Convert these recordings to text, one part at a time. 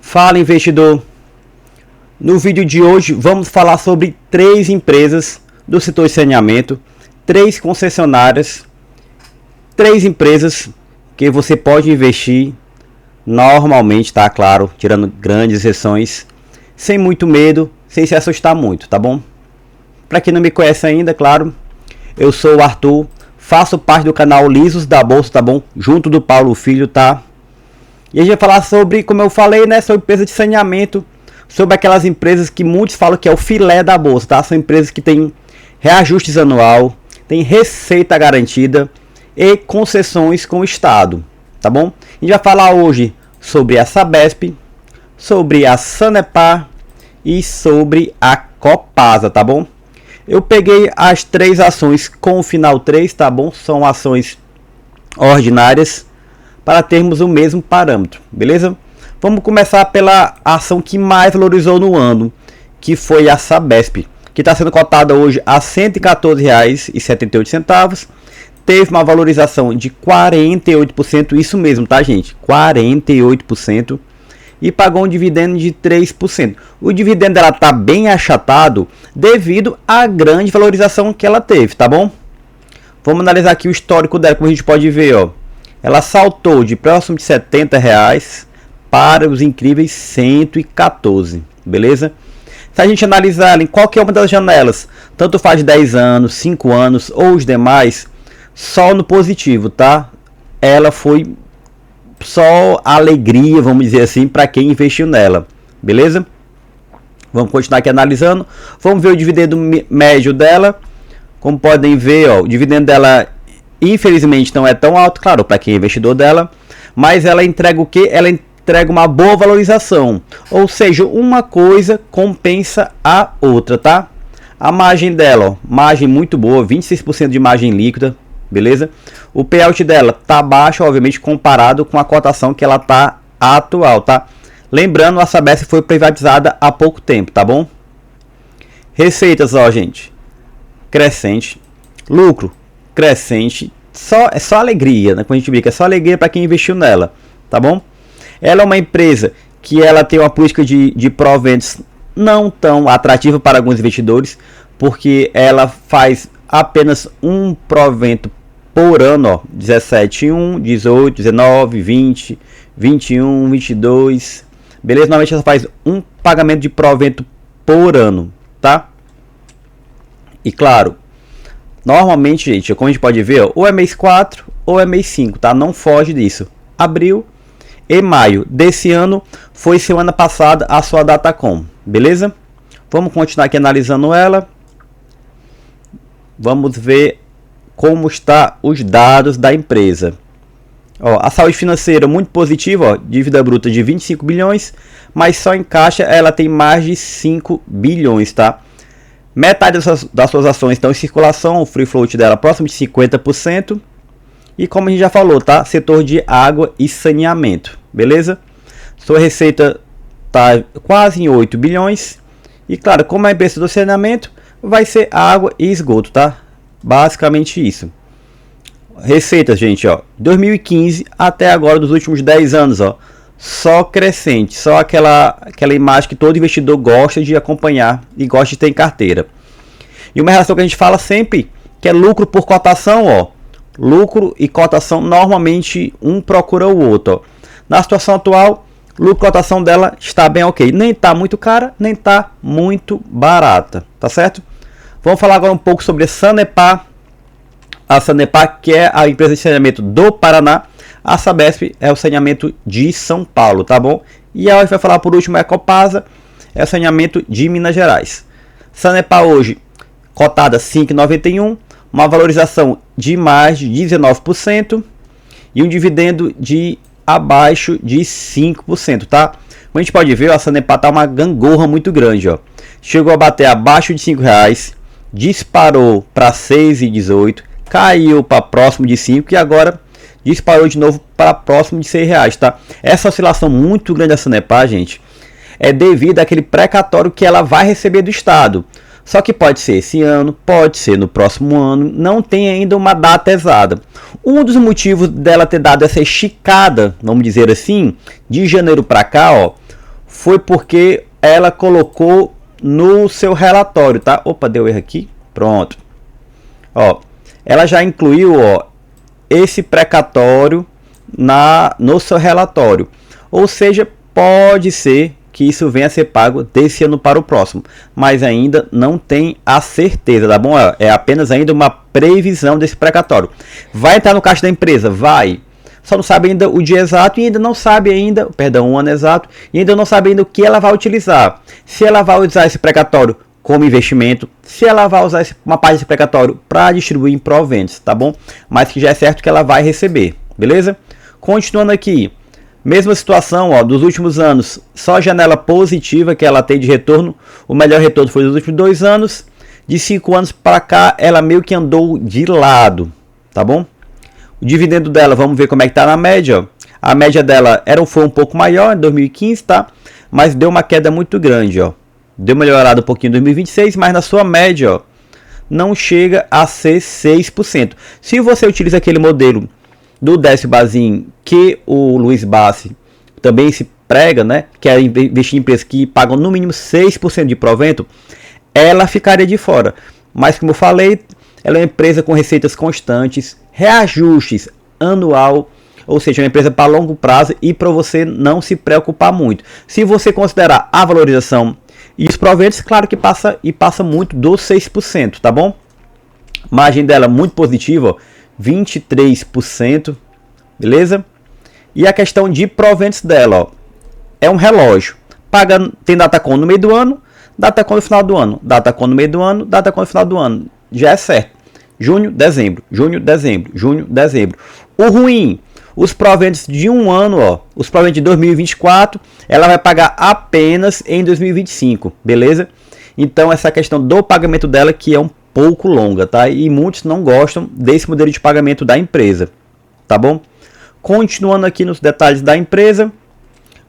Fala, investidor! No vídeo de hoje vamos falar sobre 3 empresas do setor de saneamento, 3 concessionárias, 3 empresas que você pode investir normalmente, tá? Claro, tirando grandes exceções, sem muito medo, sem se assustar muito, tá bom? Para quem não me conhece ainda, claro, eu sou o Arthur, faço parte do canal Lisos da Bolsa, tá bom? Junto do Paulo Filho, tá? E a gente vai falar sobre, como eu falei, né, sobre empresa de saneamento, sobre aquelas empresas que muitos falam que é o filé da bolsa, tá? São empresas que têm reajustes anual, tem receita garantida e concessões com o Estado, tá bom? A gente vai falar hoje sobre a Sabesp, sobre a Sanepar e sobre a Copasa, tá bom? Eu peguei as 3 ações com o final 3, tá bom? São ações ordinárias para termos o mesmo parâmetro, beleza? Vamos começar pela ação que mais valorizou no ano, que foi a Sabesp, que está sendo cotada hoje a R$ 114,78. Teve uma valorização de 48%, isso mesmo, tá, gente? 48%. E pagou um dividendo de 3%. O dividendo dela está bem achatado devido à grande valorização que ela teve, tá bom? Vamos analisar aqui o histórico dela, como a gente pode ver, ó. Ela saltou de próximo de R$ 70 para os incríveis 114, beleza? Se a gente analisar ela em qualquer uma das janelas, tanto faz 10 anos, 5 anos ou os demais, só no positivo, tá? Ela foi só alegria, vamos dizer assim, para quem investiu nela, beleza? Vamos continuar aqui analisando. Vamos ver o dividendo médio dela. Como podem ver, ó, o dividendo dela infelizmente não é tão alto, claro, para quem é investidor dela, mas ela entrega o que? Ela entrega uma boa valorização, ou seja, uma coisa compensa a outra, tá? A margem dela, ó, margem muito boa, 26% de margem líquida, beleza? O payout dela tá baixo, obviamente, comparado com a cotação que ela tá atual, tá? Lembrando, a Sabesp foi privatizada há pouco tempo, tá bom? Receitas, ó, gente, crescente, lucro crescente, é só alegria, né? Quando a gente brinca, é só alegria para quem investiu nela, tá bom? Ela é uma empresa que ela tem uma política de proventos não tão atrativa para alguns investidores, porque ela faz apenas um provento por ano, ó, 17, 1, 18, 19, 20, 21, 22, beleza? Normalmente ela faz um pagamento de provento por ano, tá? E claro, normalmente, gente, como a gente pode ver, ó, ou é mês 4 ou é mês 5, tá? Não foge disso. Abril e maio desse ano foi semana passada a sua Datacom, beleza? Vamos continuar aqui analisando ela. Vamos ver como está os dados da empresa. Ó, a saúde financeira muito positiva, ó, dívida bruta de 25 bilhões, mas só em caixa ela tem mais de 5 bilhões, tá? Metade das suas ações estão em circulação, o free float dela próximo de 50%. E como a gente já falou, tá? Setor de água e saneamento, beleza? Sua receita tá quase em 8 bilhões. E claro, como é a empresa do saneamento, vai ser água e esgoto, tá? Basicamente isso. Receitas, gente, ó, 2015 até agora, dos últimos 10 anos, ó, só crescente, só aquela imagem que todo investidor gosta de acompanhar e gosta de ter em carteira. E uma relação que a gente fala sempre, que é lucro por cotação, ó. Lucro e cotação, normalmente um procura o outro, ó. Na situação atual, lucro e cotação dela está bem ok. Nem está muito cara, nem está muito barata, tá certo? Vamos falar agora um pouco sobre a Sanepar. A Sanepar, que é a empresa de saneamento do Paraná. A Sabesp é o saneamento de São Paulo, tá bom? E a gente vai falar por último é a Copasa, é o saneamento de Minas Gerais. Sanepar hoje, cotada 5,91, uma valorização de mais de 19% e um dividendo de abaixo de 5%, tá? Como a gente pode ver, a Sanepar tá uma gangorra muito grande, ó. Chegou a bater abaixo de R$5, disparou para 6,18, caiu para próximo de 5 e agora disparou de novo para próximo de R$6, tá? Essa oscilação muito grande da Sanepar, gente, é devido àquele precatório que ela vai receber do Estado. Só que pode ser esse ano, pode ser no próximo ano, não tem ainda uma data exata. Um dos motivos dela ter dado essa esticada, vamos dizer assim, de janeiro para cá, ó, foi porque ela colocou no seu relatório, tá? Opa, deu erro aqui. Pronto. Ó, ela já incluiu, ó, esse precatório no seu relatório. Ou seja, pode ser que isso venha a ser pago desse ano para o próximo, mas ainda não tem a certeza, tá bom? É apenas ainda uma previsão desse precatório. Vai entrar no caixa da empresa? Vai. Só não sabe ainda o dia exato e ainda não sabe ainda, perdão, o ano exato, e ainda não sabe ainda o que ela vai utilizar. Se ela vai usar esse precatório como investimento, se ela vai usar uma parte desse precatório para distribuir em proventos, tá bom? Mas que já é certo que ela vai receber, beleza? Continuando aqui, mesma situação, ó, dos últimos anos, só janela positiva que ela tem de retorno. O melhor retorno foi dos últimos 2 anos. De 5 anos para cá, ela meio que andou de lado, tá bom? O dividendo dela, vamos ver como é que tá na média, ó. A média dela foi um pouco maior em 2015, tá? Mas deu uma queda muito grande, ó. Deu melhorado um pouquinho em 2026, mas na sua média, ó, não chega a ser 6%. Se você utiliza aquele modelo do Décio Bazin, que o Luiz Bassi também se prega, né, que é investir em empresas que pagam no mínimo 6% de provento, ela ficaria de fora. Mas como eu falei, ela é uma empresa com receitas constantes, reajustes anual, ou seja, uma empresa para longo prazo e para você não se preocupar muito. Se você considerar a valorização e os proventos, claro que passa muito dos 6%, tá bom? Margem dela muito positiva, ó, 23%, beleza? E a questão de proventos dela, ó, é um relógio. Tem Datacom no meio do ano, Datacom no final do ano, Datacom no meio do ano, Datacom no final do ano. Já é certo. Junho, dezembro, junho, dezembro, junho, dezembro. O ruim, os proventos de um ano, ó, os proventos de 2024, ela vai pagar apenas em 2025, beleza? Então essa questão do pagamento dela que é um pouco longa, tá? E muitos não gostam desse modelo de pagamento da empresa, tá bom? Continuando aqui nos detalhes da empresa,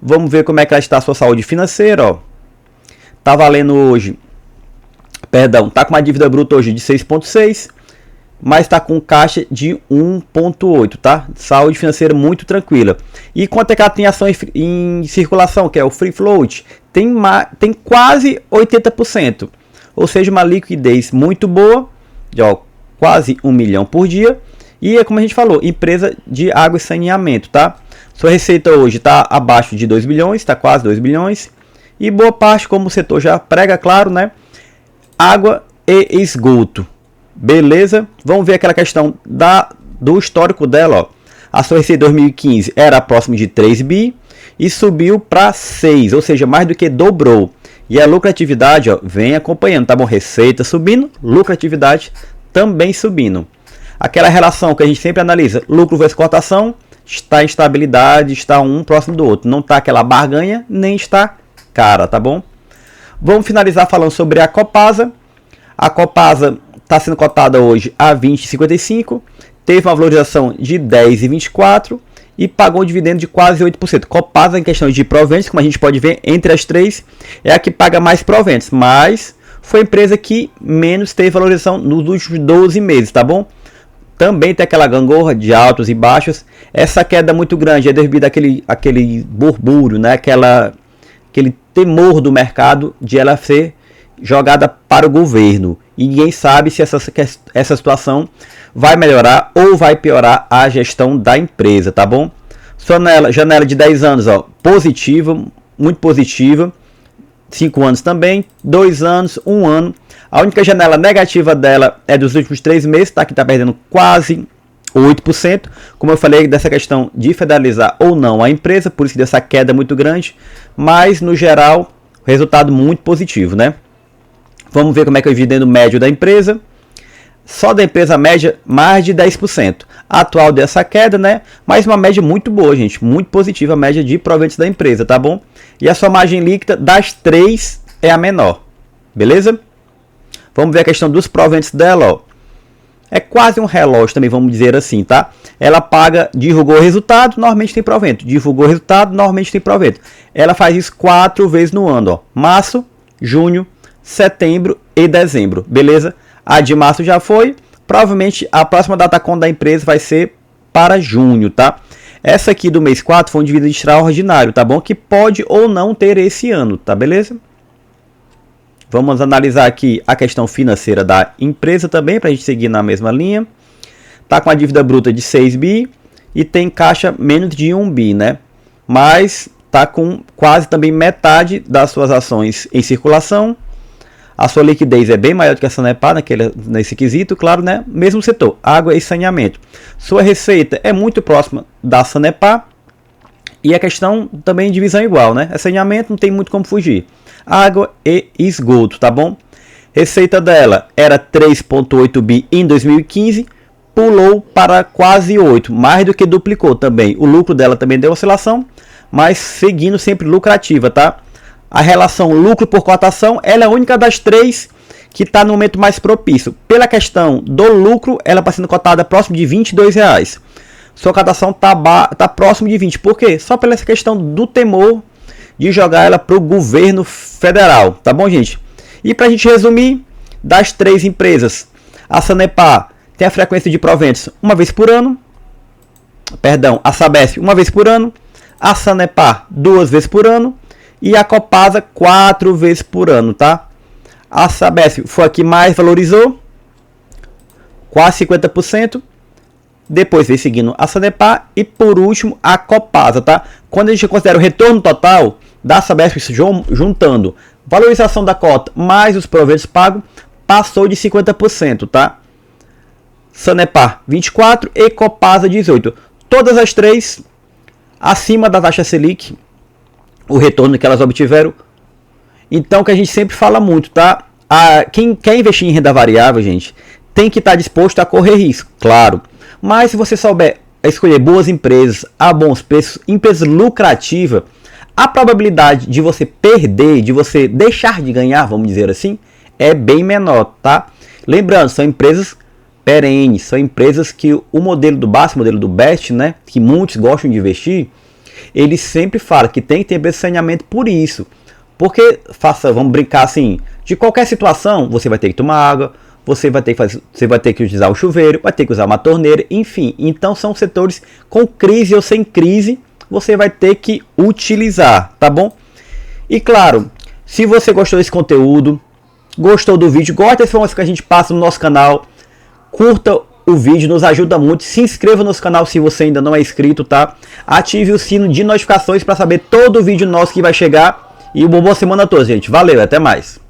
vamos ver como é que está a sua saúde financeira, ó. Tá valendo hoje, perdão, tá com uma dívida bruta hoje de 6,6, mas está com caixa de 1,8, tá? Saúde financeira muito tranquila. E quanto é que ela tem ação em circulação, que é o free float, tem quase 80%. Ou seja, uma liquidez muito boa, de ó, quase 1 milhão por dia. E é como a gente falou, empresa de água e saneamento, tá? Sua receita hoje está abaixo de 2 bilhões, está quase 2 bilhões. E boa parte, como o setor já prega, claro, né? Água e esgoto. Beleza? Vamos ver aquela questão do histórico dela, ó. A sua receita em 2015 era próximo de 3 bi e subiu para 6, ou seja, mais do que dobrou. E a lucratividade, ó, vem acompanhando, tá bom? Receita subindo, lucratividade também subindo. Aquela relação que a gente sempre analisa, lucro versus cotação, está em estabilidade, está um próximo do outro. Não está aquela barganha, nem está cara, tá bom? Vamos finalizar falando sobre a Copasa. A Copasa está sendo cotada hoje a 20,55, teve uma valorização de 10,24 e pagou um dividendo de quase 8%. Copasa, em questão de proventos, como a gente pode ver, entre as três, é a que paga mais proventos, mas foi a empresa que menos teve valorização nos últimos 12 meses, tá bom? Também tem aquela gangorra de altos e baixos. Essa queda muito grande é devido àquele burbúrio, né? Aquele temor do mercado de ela ser jogada para o governo. E ninguém sabe se essa situação vai melhorar ou vai piorar a gestão da empresa, tá bom? Janela de 10 anos, ó, positiva, muito positiva. 5 anos também, 2 anos, 1 ano. A única janela negativa dela é dos últimos 3 meses, tá? Que está perdendo quase 8%. Como eu falei, dessa questão de federalizar ou não a empresa, por isso dessa queda muito grande. Mas, no geral, resultado muito positivo, né? Vamos ver como é que é o dividendo médio da empresa. Só da empresa média, mais de 10%. Atual dessa queda, né? Mas uma média muito boa, gente. Muito positiva a média de proventos da empresa, tá bom? E a sua margem líquida das 3 é a menor. Beleza? Vamos ver a questão dos proventos dela, ó. É quase um relógio também, vamos dizer assim, tá? Ela paga, divulgou resultado, normalmente tem provento. Divulgou resultado, normalmente tem provento. Ela faz isso 4 vezes no ano, ó. Março, junho, setembro e dezembro, beleza? A de março já foi, provavelmente a próxima Datacom da empresa vai ser para junho, tá? Essa aqui do mês 4 foi um dividendo extraordinário, tá bom? Que pode ou não ter esse ano, tá beleza? Vamos analisar aqui a questão financeira da empresa também, para a gente seguir na mesma linha. Tá com a dívida bruta de 6 bi e tem caixa menos de 1 bi, né? Mas tá com quase também metade das suas ações em circulação. A sua liquidez é bem maior do que a Sanepar nesse quesito, claro, né? Mesmo setor, água e saneamento. Sua receita é muito próxima da Sanepar. E a questão também de divisão igual, né? É saneamento, não tem muito como fugir. Água e esgoto, tá bom? Receita dela era 3,8 bi em 2015, pulou para quase 8, mais do que duplicou também. O lucro dela também deu oscilação, mas seguindo sempre lucrativa, tá? A relação lucro por cotação, ela é a única das três que está no momento mais propício. Pela questão do lucro, ela está sendo cotada próximo de R$22. Sua cotação tá próximo de 20. Por quê? Só pela essa questão do temor de jogar ela para o governo federal. Tá bom, gente? E para a gente resumir, das três empresas, a Sanepar tem a frequência de proventos uma vez por ano. Perdão, a Sabesp uma vez por ano. A Sanepar 2 vezes por ano. E a Copasa 4 vezes por ano, tá? A Sabesp foi a que mais valorizou. Quase 50%. Depois vem seguindo a Sanepar e por último a Copasa, tá? Quando a gente considera o retorno total da Sabesp juntando valorização da cota mais os proventos pagos, passou de 50%, tá? Sanepar 24% e Copasa 18%. Todas as três acima da taxa Selic, o retorno que elas obtiveram. Então, que a gente sempre fala muito, tá? Quem quer investir em renda variável, gente, tem que estar disposto a correr risco, claro. Mas se você souber escolher boas empresas a bons preços, empresas lucrativas, a probabilidade de você perder, de você deixar de ganhar, vamos dizer assim, é bem menor, tá? Lembrando, são empresas perenes, são empresas que o modelo do BASF, o modelo do BEST, né, que muitos gostam de investir, ele sempre fala que tem que ter empresa de saneamento por isso. Porque, vamos brincar assim, de qualquer situação, você vai ter que tomar água, você vai ter que utilizar o chuveiro, vai ter que usar uma torneira, enfim. Então são setores com crise ou sem crise, você vai ter que utilizar, tá bom? E claro, se você gostou desse conteúdo, gostou do vídeo, gosta das informações que a gente passa no nosso canal, curta o vídeo, nos ajuda muito. Se inscreva no nosso canal se você ainda não é inscrito, tá? Ative o sino de notificações para saber todo o vídeo nosso que vai chegar. E uma boa semana a todos, gente. Valeu, até mais.